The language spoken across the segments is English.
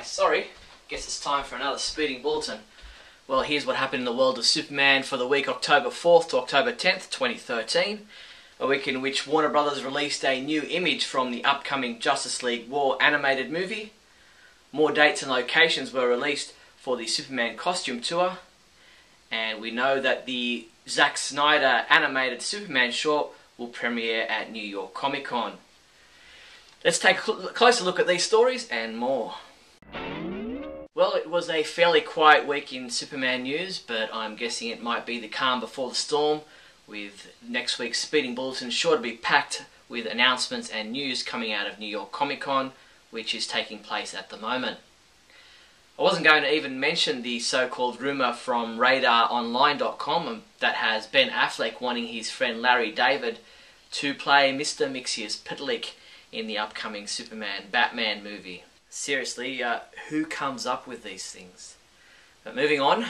Sorry, guess it's time for another speeding bulletin. Well, here's what happened in the world of Superman for the week October 4th to October 10th, 2013. A week in which Warner Brothers released a new image from the upcoming Justice League War animated movie. More dates and locations were released for the Superman costume tour. And we know that the Zack Snyder animated Superman short will premiere at New York Comic Con. Let's take a closer look at these stories and more. Well, it was a fairly quiet week in Superman news, but I'm guessing it might be the calm before the storm, with next week's Speeding Bulletin sure to be packed with announcements and news coming out of New York Comic Con, which is taking place at the moment. I wasn't going to even mention the so-called rumour from RadarOnline.com that has Ben Affleck wanting his friend Larry David to play Mr. Mxyzptlk in the upcoming Superman-Batman movie. Seriously, who comes up with these things? But moving on,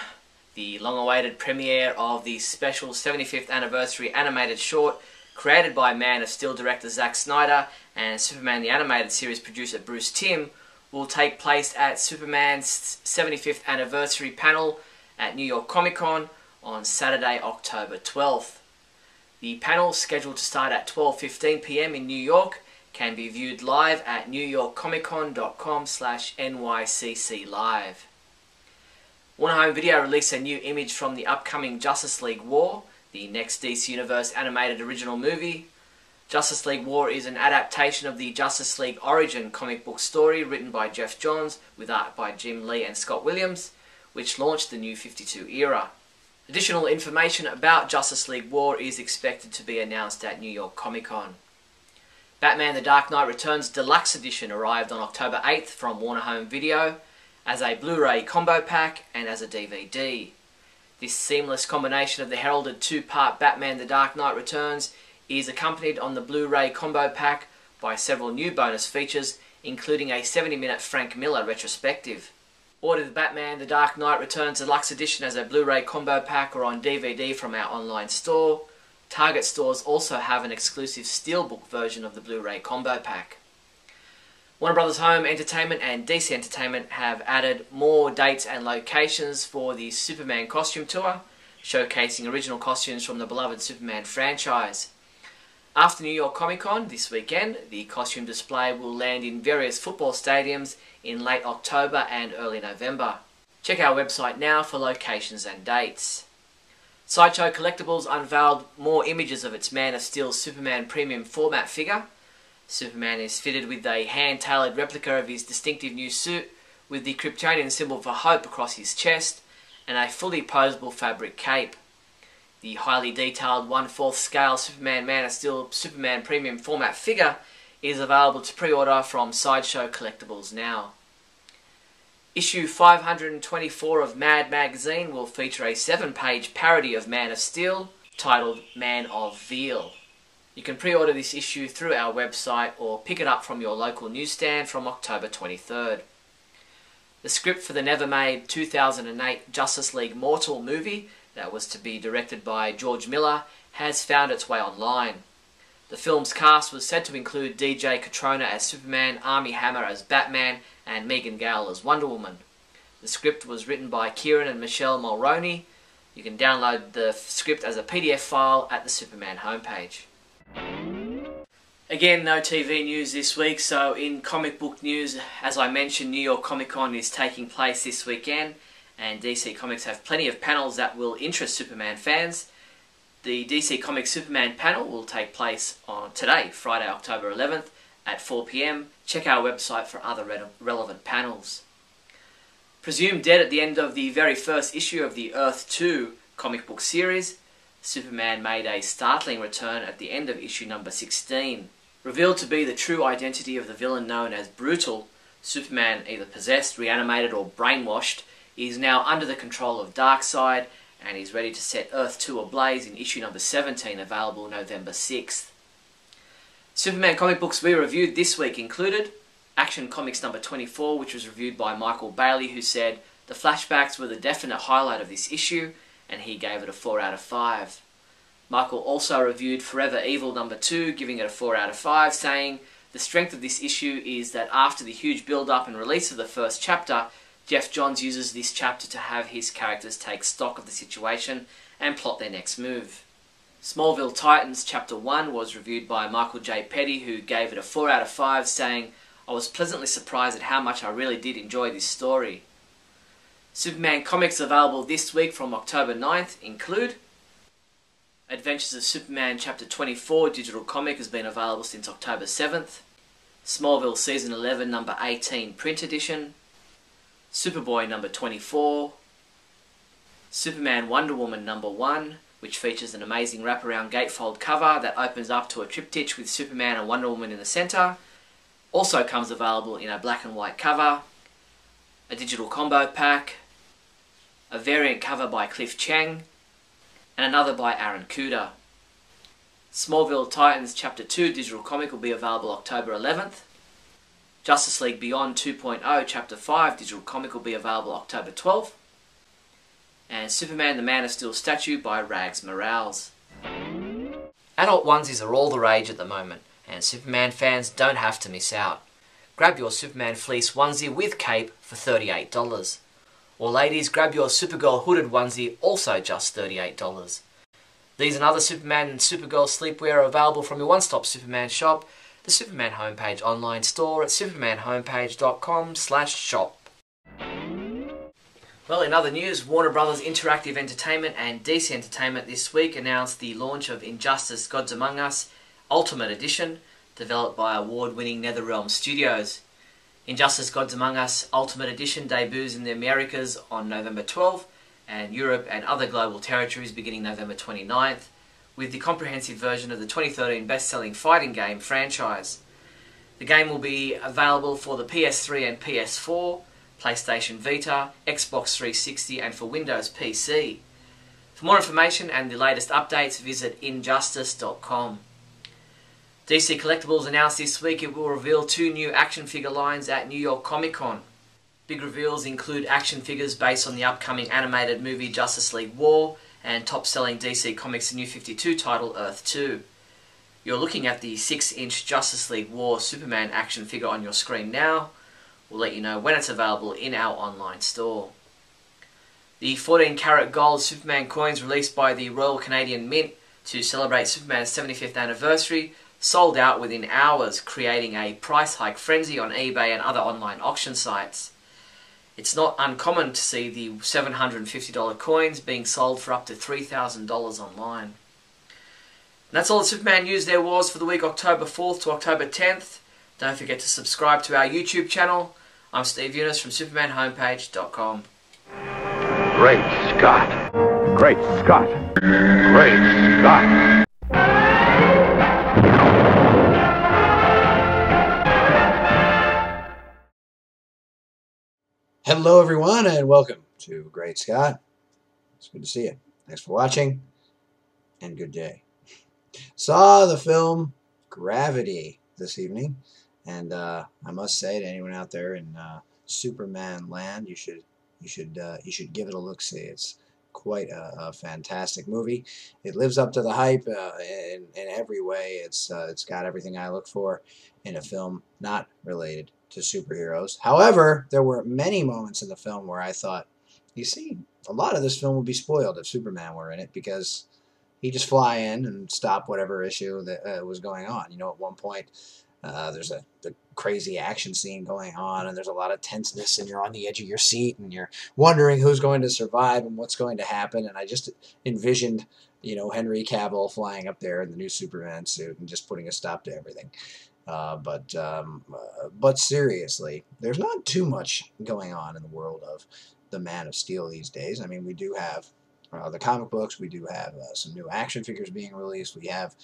the long-awaited premiere of the special 75th anniversary animated short created by Man of Steel director Zack Snyder and Superman the Animated Series producer Bruce Timm will take place at Superman's 75th anniversary panel at New York Comic Con on Saturday, October 12th. The panel, scheduled to start at 12:15 p.m. in New York, can be viewed live at newyorkcomiccon.com/NYCC Warner Home Video released a new image from the upcoming Justice League War, the next DC Universe animated original movie. Justice League War is an adaptation of the Justice League Origin comic book story written by Geoff Johns with art by Jim Lee and Scott Williams, which launched the New 52 era. Additional information about Justice League War is expected to be announced at New York Comic Con. Batman The Dark Knight Returns Deluxe Edition arrived on October 8th from Warner Home Video as a Blu-ray combo pack and as a DVD. This seamless combination of the heralded two-part Batman The Dark Knight Returns is accompanied on the Blu-ray combo pack by several new bonus features, including a 70-minute Frank Miller retrospective. Order the Batman The Dark Knight Returns Deluxe Edition as a Blu-ray combo pack or on DVD from our online store. Target stores also have an exclusive Steelbook version of the Blu-ray combo pack. Warner Brothers Home Entertainment and DC Entertainment have added more dates and locations for the Superman costume tour, showcasing original costumes from the beloved Superman franchise. After New York Comic Con this weekend, the costume display will land in various football stadiums in late October and early November. Check our website now for locations and dates. Sideshow Collectibles unveiled more images of its Man of Steel Superman premium format figure. Superman is fitted with a hand-tailored replica of his distinctive new suit with the Kryptonian symbol for hope across his chest and a fully posable fabric cape. The highly detailed 1/4 scale Superman Man of Steel Superman premium format figure is available to pre-order from Sideshow Collectibles now. Issue 524 of Mad Magazine will feature a 7-page parody of Man of Steel titled Man of Veal. You can pre-order this issue through our website or pick it up from your local newsstand from October 23rd. The script for the never-made 2008 Justice League Mortal movie that was to be directed by George Miller has found its way online. The film's cast was said to include DJ Katrona as Superman, Armie Hammer as Batman, and Megan Gale as Wonder Woman. The script was written by Kieran and Michelle Mulroney. You can download the script as a PDF file at the Superman homepage. Again, no TV news this week, so in comic book news, as I mentioned, New York Comic Con is taking place this weekend, and DC Comics have plenty of panels that will interest Superman fans. The DC Comics Superman panel will take place on today, Friday, October 11th at 4 p.m. Check our website for other relevant panels. Presumed dead at the end of the very first issue of the Earth 2 comic book series, Superman made a startling return at the end of issue number 16. Revealed to be the true identity of the villain known as Brutal, Superman, either possessed, reanimated or brainwashed, is now under the control of Darkseid and is ready to set Earth 2 ablaze in issue number 17, available November 6th. Superman comic books we reviewed this week included Action Comics number 24, which was reviewed by Michael Bailey, who said the flashbacks were the definite highlight of this issue, and he gave it a 4 out of 5. Michael also reviewed Forever Evil number 2, giving it a 4 out of 5, saying The strength of this issue is that after the huge build-up and release of the first chapter, Geoff Johns uses this chapter to have his characters take stock of the situation and plot their next move. Smallville Titans Chapter 1 was reviewed by Michael J. Petty, who gave it a 4 out of 5, saying, "I was pleasantly surprised at how much I really did enjoy this story." Superman comics available this week from October 9th include Adventures of Superman Chapter 24 digital comic has been available since October 7th. Smallville Season 11 number 18 print edition. Superboy number 24. Superman Wonder Woman number 1, which features an amazing wraparound gatefold cover that opens up to a triptych with Superman and Wonder Woman in the centre. Also comes available in a black and white cover, a digital combo pack, a variant cover by Cliff Chang, and another by Aaron Kuder. Smallville Titans Chapter 2 digital comic will be available October 11th. Justice League Beyond 2.0 Chapter 5 digital comic will be available October 12th. And Superman the Man of Steel statue by Rags Morales. Adult onesies are all the rage at the moment, and Superman fans don't have to miss out. Grab your Superman fleece onesie with cape for $38. Or ladies, grab your Supergirl hooded onesie, also just $38. These and other Superman and Supergirl sleepwear are available from your one-stop Superman shop, the Superman Homepage online store at supermanhomepage.com/shop. Well, in other news, Warner Brothers Interactive Entertainment and DC Entertainment this week announced the launch of Injustice Gods Among Us Ultimate Edition, developed by award-winning NetherRealm Studios. Injustice Gods Among Us Ultimate Edition debuts in the Americas on November 12th, and Europe and other global territories beginning November 29th, with the comprehensive version of the 2013 best-selling fighting game franchise. The game will be available for the PS3 and PS4, PlayStation Vita, Xbox 360 and for Windows PC. For more information and the latest updates, visit injustice.com. DC Collectibles announced this week it will reveal 2 new action figure lines at New York Comic Con. Big reveals include action figures based on the upcoming animated movie Justice League War and top-selling DC Comics New 52 title Earth 2. You're looking at the 6-inch Justice League War Superman action figure on your screen now. We'll let you know when it's available in our online store. The 14-karat gold Superman coins released by the Royal Canadian Mint to celebrate Superman's 75th anniversary sold out within hours, creating a price hike frenzy on eBay and other online auction sites. It's not uncommon to see the $750 coins being sold for up to $3,000 online. And that's all the Superman news there was for the week October 4th to October 10th. Don't forget to subscribe to our YouTube channel. I'm Steve Younis from supermanhomepage.com. Great Scott! Great Scott! Great Scott! Hello everyone and welcome to Great Scott. It's good to see you. Thanks for watching and good day. Saw the film Gravity this evening, and I must say to anyone out there in Superman land, you should give it a look-see. It's quite a fantastic movie. It lives up to the hype in every way. It's got everything I look for in a film not related to superheroes. However, there were many moments in the film where I thought, you see, a lot of this film would be spoiled if Superman were in it, because he'd just fly in and stop whatever issue that was going on. You know, at one point, there's the crazy action scene going on, and there's a lot of tenseness, and you're on the edge of your seat, and you're wondering who's going to survive and what's going to happen. And I just envisioned, you know, Henry Cavill flying up there in the new Superman suit and just putting a stop to everything. But seriously, there's not too much going on in the world of the Man of Steel these days. I mean, we do have the comic books, we do have some new action figures being released, we have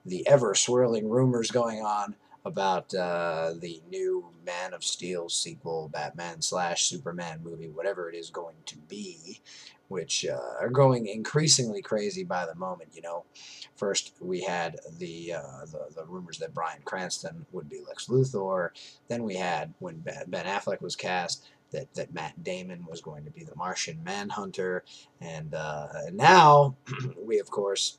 the ever-swirling rumors going on about the new Man of Steel sequel, Batman/Superman movie, whatever it is going to be, which are going increasingly crazy by the moment. You know, first we had the rumors that Bryan Cranston would be Lex Luthor. Then we had, when Ben Affleck was cast, that Matt Damon was going to be the Martian Manhunter. And now we, of course,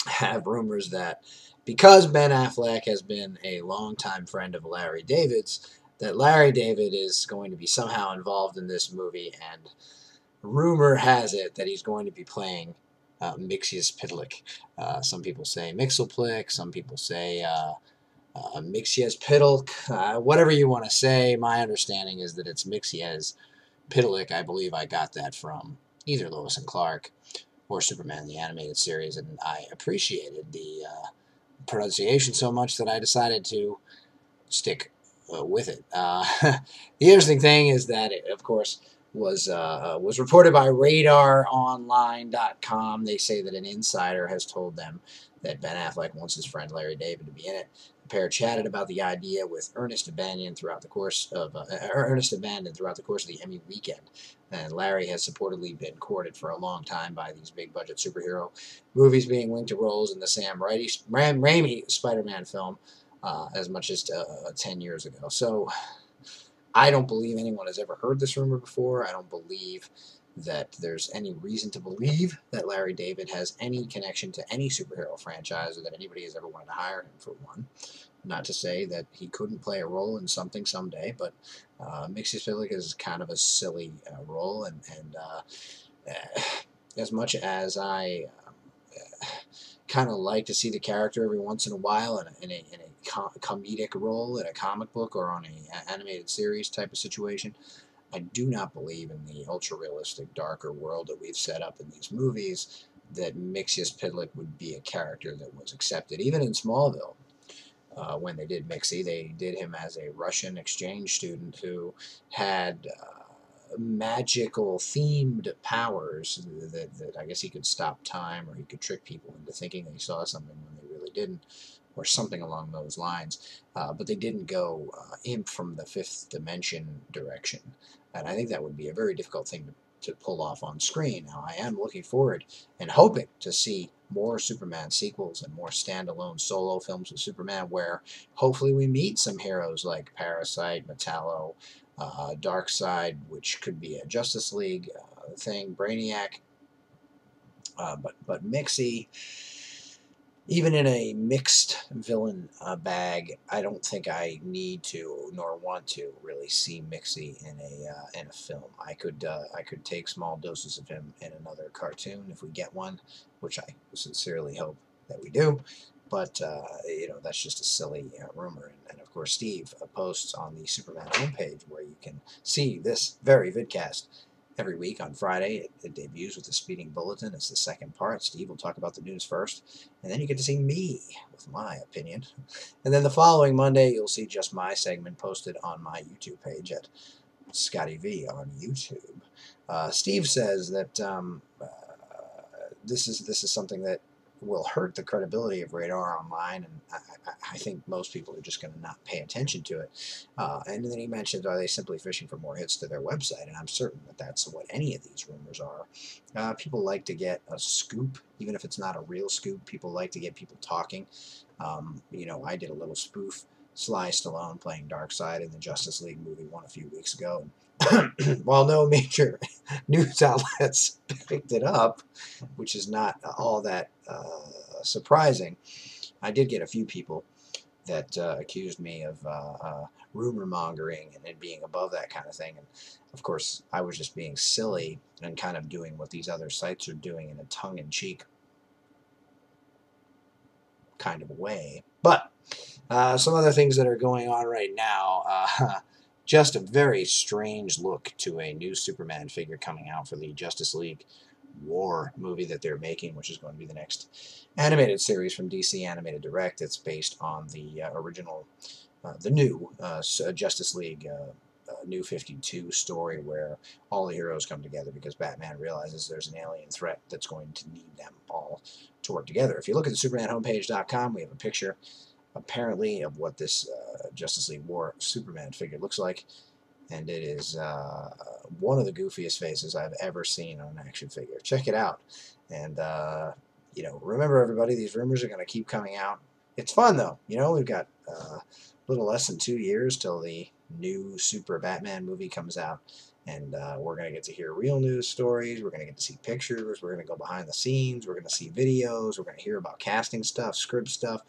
have rumors that because Ben Affleck has been a longtime friend of Larry David's, that Larry David is going to be somehow involved in this movie, and rumor has it that he's going to be playing Mixius Pitlick. Some people say Mixelplick, some people say Mixius Pitlick, whatever you want to say. My understanding is that it's Mixius Pitlick. I believe I got that from either Lois and Clark or Superman the Animated Series, and I appreciated the pronunciation so much that I decided to stick with it. The interesting thing is that it, of course, was reported by RadarOnline.com. They say that an insider has told them that Ben Affleck wants his friend Larry David to be in it. The pair chatted about the idea with Ernest Abandon throughout the course of the Emmy weekend. And Larry has supportedly been courted for a long time by these big-budget superhero movies, being linked to roles in the Sam Raimi Spider-Man film as much as 10 years ago. So I don't believe anyone has ever heard this rumor before. I don't believe that there's any reason to believe that Larry David has any connection to any superhero franchise or that anybody has ever wanted to hire him for one. Not to say that he couldn't play a role in something someday, but Mixius Pitlick is kind of a silly role, and as much as I kind of like to see the character every once in a while in a comedic role in a comic book or on an animated series type of situation, I do not believe in the ultra-realistic, darker world that we've set up in these movies that Mixius Pitlick would be a character that was accepted. Even in Smallville, when they did Mixie, they did him as a Russian exchange student who had magical themed powers that I guess he could stop time, or he could trick people into thinking they saw something when they really didn't, or something along those lines. But they didn't go imp from the fifth dimension direction. And I think that would be a very difficult thing to pull off on screen. Now, I am looking forward and hoping to see more Superman sequels and more standalone solo films with Superman where hopefully we meet some heroes like Parasite, Metallo, Darkseid, which could be a Justice League thing, Brainiac, but Mixie, even in a mixed villain bag, I don't think I need to nor want to really see Mixie in a film. I could take small doses of him in another cartoon if we get one, which I sincerely hope that we do. But that's just a silly rumor. And of course, Steve posts on the Superman homepage where you can see this very vidcast every week on Friday. It debuts with the Speeding Bulletin. It's the second part. Steve will talk about the news first, and then you get to see me with my opinion. And then the following Monday, you'll see just my segment posted on my YouTube page at Scotty V on YouTube. Steve says that this is something that will hurt the credibility of Radar Online, and I think most people are just going to not pay attention to it. And then he mentioned, are they simply fishing for more hits to their website? And I'm certain that that's what any of these rumors are. People like to get a scoop, even if it's not a real scoop. People like to get people talking. I did a little spoof, Sly Stallone playing Darkseid in the Justice League movie one a few weeks ago. While no major news outlets picked it up, which is not all that surprising, I did get a few people that accused me of rumor mongering and being above that kind of thing. And of course, I was just being silly and kind of doing what these other sites are doing in a tongue-in-cheek kind of way. But some other things that are going on right now. Just a very strange look to a new Superman figure coming out for the Justice League War movie that they're making, which is going to be the next animated series from DC Animated Direct. It's based on the original, the new Justice League New 52 story, where all the heroes come together because Batman realizes there's an alien threat that's going to need them all to work together. If you look at the SupermanHomepage.com, we have a picture apparently of what this Justice League War Superman figure looks like, and it is one of the goofiest faces I've ever seen on an action figure. Check it out. And remember, everybody, these rumors are going to keep coming out. It's fun though. We've got a little less than 2 years till the new Super Batman movie comes out. And we're going to get to hear real news stories. We're going to get to see pictures. We're going to go behind the scenes. We're going to see videos. We're going to hear about casting stuff, script stuff.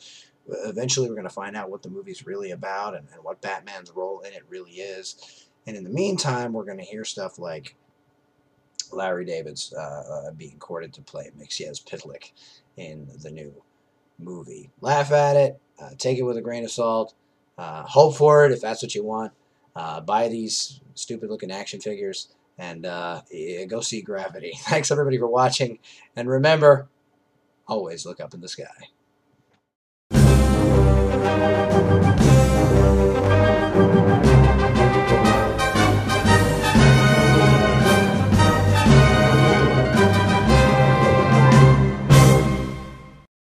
Eventually, we're going to find out what the movie's really about and what Batman's role in it really is. And in the meantime, we're going to hear stuff like Larry David's being courted to play Mixiez Pitlick in the new movie. Laugh at it. Take it with a grain of salt. Hope for it if that's what you want. Buy these stupid-looking action figures and go see Gravity. Thanks, everybody, for watching. And remember, always look up in the sky.